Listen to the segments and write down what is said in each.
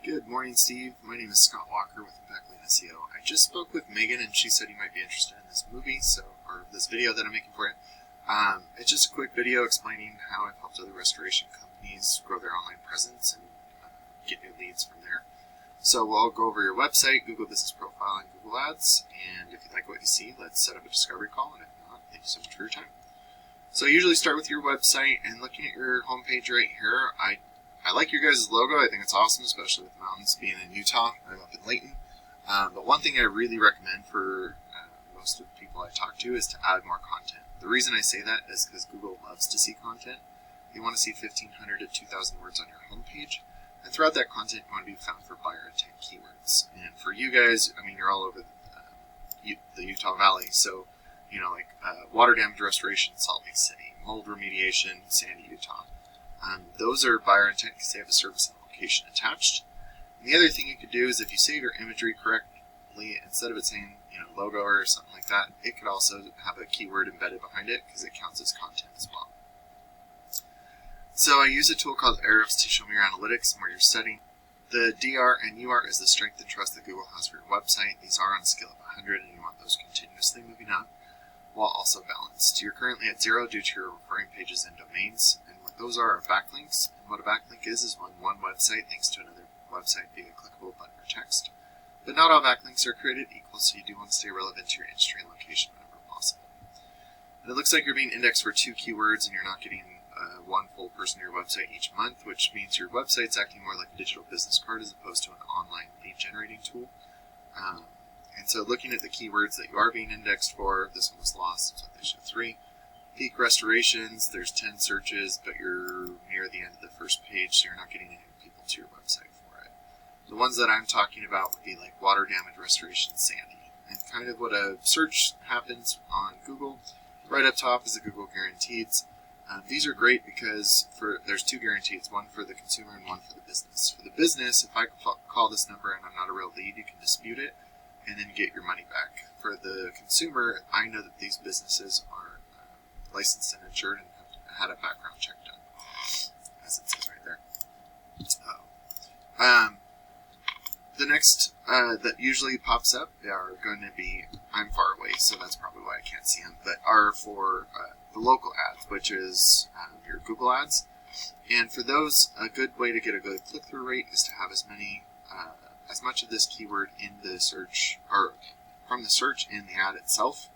Good morning, Steve. My name is Scott Walker with Impact Lane SEO. I just spoke with Megan, and she said you might be interested in this movie, or this video that I'm making for you. It's just a quick video explaining how I've helped other restoration companies grow their online presence and get new leads from there. So we'll go over your website, Google Business Profile, and Google Ads. And if you like what you see, let's set up a discovery call. And if not, thank you so much for your time. So I usually start with your website, and looking at your homepage right here, I like your guys' logo. I think it's awesome, especially with the mountains being in Utah. I'm up in Layton. But one thing I really recommend for most of the people I talk to is to add more content. The reason I say that is because Google loves to see content. You want to see 1,500 to 2,000 words on your homepage. And throughout that content, you want to be found for buyer intent keywords. And for you guys, I mean, you're all over the Utah Valley. So, like water damage restoration, Salt Lake City, mold remediation, Sandy, Utah. Those are buyer intent because they have a service and location attached. And the other thing you could do is if you save your imagery correctly, instead of it saying logo or something like that, it could also have a keyword embedded behind it because it counts as content as well. So I use a tool called Ahrefs to show me your analytics and where you're setting. The DR and UR is the strength and trust that Google has for your website. These are on a scale of 100, and you want those continuously moving up while also balanced. You're currently at 0 due to your referring pages and domains. Those are backlinks, and what a backlink is when one website links to another website via a clickable button or text. But not all backlinks are created equal, so you do want to stay relevant to your industry and location whenever possible. And it looks like you're being indexed for 2 keywords, and you're not getting one full person to your website each month, which means your website's acting more like a digital business card as opposed to an online lead generating tool. And so looking at the keywords that you are being indexed for, this one was lost, so they show 3. Peak restorations, there's 10 searches, but you're near the end of the first page, so you're not getting any people to your website for it. The ones that I'm talking about would be like water damage restoration, Sandy. And kind of what a search happens on Google, right up top is a Google Guaranteed. These are great because there's 2 guarantees, one for the consumer and one for the business. For the business, if I call this number and I'm not a real lead, you can dispute it and then get your money back. For the consumer, I know that these businesses are licensed and insured and have had a background check done, as it says right there. The next that usually pops up are going to be, I'm far away, so that's probably why I can't see them, but are for the local ads, which is your Google ads. And for those, a good way to get a good click-through rate is to have as much of this keyword in the search, or from the search in the ad itself,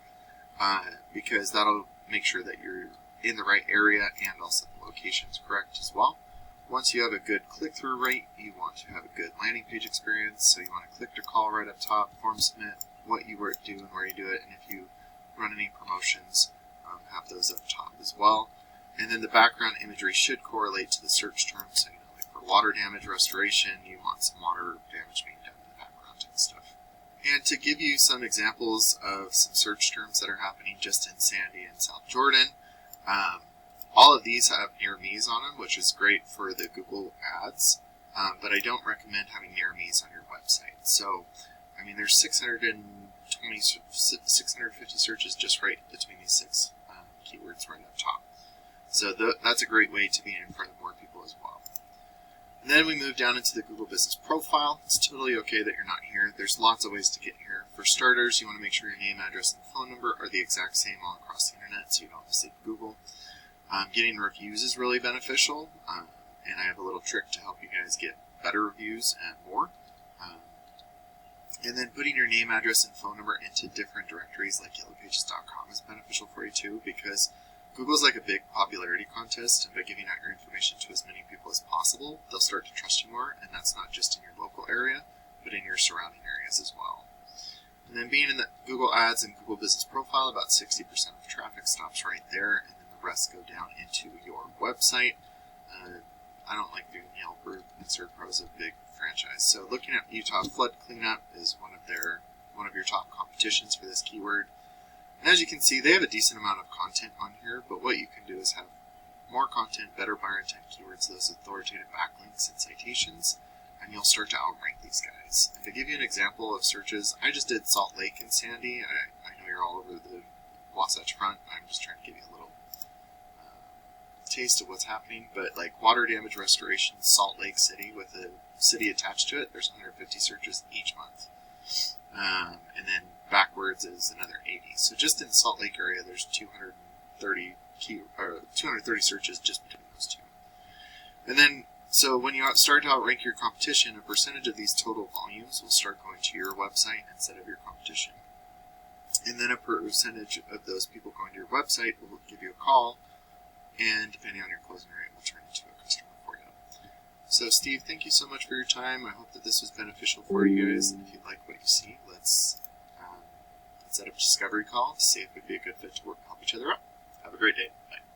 because that'll make sure that you're in the right area and also the location is correct as well. Once you have a good click-through rate, you want to have a good landing page experience, so you want to click to call right up top, form submit, what you do and where you do it, and if you run any promotions, have those up top as well. And then the background imagery should correlate to the search terms, so like for water damage restoration, you want some water damage being done in the background and stuff. And to give you some examples of some search terms that are happening just in Sandy and South Jordan, all of these have near me's on them, which is great for the Google ads, but I don't recommend having near me's on your website. So, I mean, there's 650 searches just right between these 6 keywords right up top. So that's a great way to be in front of more people as well. And then we move down into the Google Business Profile. It's totally okay that you're not here. There's lots of ways to get here. For starters, you want to make sure your name, address, and phone number are the exact same all across the internet, so you don't have to say Google. Getting reviews is really beneficial, and I have a little trick to help you guys get better reviews and more. And then putting your name, address, and phone number into different directories like yellowpages.com is beneficial for you too, because Google's like a big popularity contest, and by giving out your information to as many people as possible, they'll start to trust you more, and that's not just in your local area, but in your surrounding areas as well. And then being in the Google Ads and Google Business Profile, about 60% of traffic stops right there, and then the rest go down into your website. I don't like doing Yelp or InsertPro is a big franchise. So looking at Utah Flood Cleanup is one of your top competitions for this keyword. And as you can see, they have a decent amount of content on here, but what you can do is have more content, better buyer intent keywords, those authoritative backlinks and citations, and you'll start to outrank these guys. And to give you an example of searches, I just did Salt Lake and Sandy. I know you're all over the Wasatch Front. I'm just trying to give you a little taste of what's happening, but like water damage restoration, Salt Lake City with a city attached to it, there's 150 searches each month. And then backwards is another 80. So just in the Salt Lake area, there's 230 searches just between those two. And then, so when you start to outrank your competition, a percentage of these total volumes will start going to your website instead of your competition. And then a percentage of those people going to your website will give you a call, and depending on your closing rate, will turn into a customer for you. So, Steve, thank you so much for your time. I hope that this was beneficial for you guys. And if you like what you see, let's set up a discovery call to see if we'd be a good fit to help each other out. Have a great day. Bye.